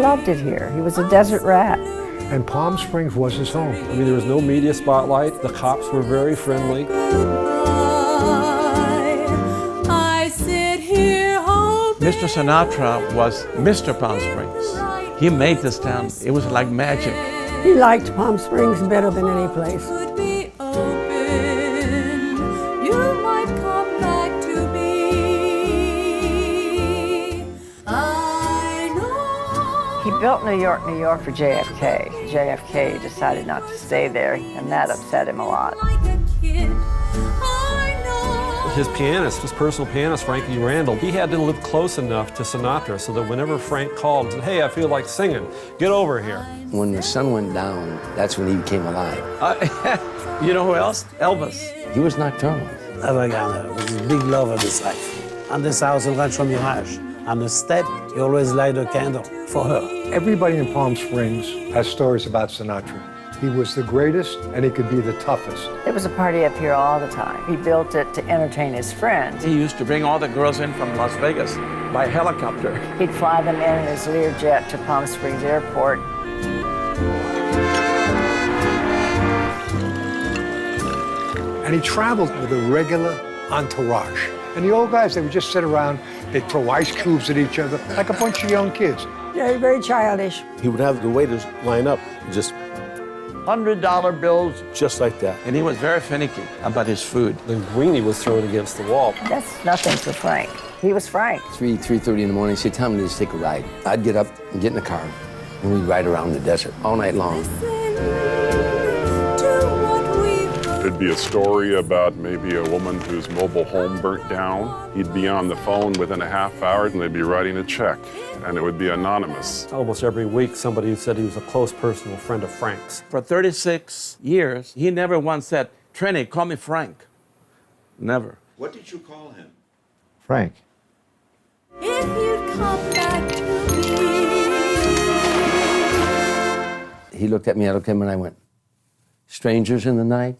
loved it here. He was a desert rat. And Palm Springs was his home. I mean, there was no media spotlight. The cops were very friendly. I sit here hoping Mr. Sinatra was Mr. Palm Springs. He made this town. It was like magic. He liked Palm Springs better than any place. could be open. You might come back to me. I know. He built New York for JFK. JFK decided not to stay there, and that upset him a lot. Like a kid, I know. His pianist, his personal pianist, Frankie Randall, he had to live close enough to Sinatra so that whenever Frank called and said, hey, I feel like singing, get over here. When the sun went down, that's when he became alive. You know who else? Elvis. He was nocturnal. Ava Gardner was a big love of his life. On this house in Rancho Mirage, on the step, he always light a candle for her. Everybody in Palm Springs has stories about Sinatra. He was the greatest, and he could be the toughest. There was a party up here all the time. He built it to entertain his friends. He used to bring all the girls in from Las Vegas by helicopter. He'd fly them in his Learjet to Palm Springs Airport. And he traveled with a regular entourage. And the old guys, they would just sit around, they'd throw ice cubes at each other, like a bunch of young kids. Very, very childish. He would have the waiters line up, just $100 bills. just like that. And he was very finicky about his food. The greenie was thrown against the wall. That's nothing for Frank. He was Frank. 3:30 in the morning, she'd tell me to take a ride. I'd get up and get in the car, and we'd ride around the desert all night long. It'd be a story about maybe a woman whose mobile home burnt down. He'd be on the phone within a half hour, and they'd be writing a check, and it would be anonymous. Almost every week, somebody said he was a close personal friend of Frank's. For 36 years, he never once said, Trini, call me Frank. Never. What did you call him? Frank. If you'd come back to me. He looked at me, I looked at him, and I went, strangers in the night?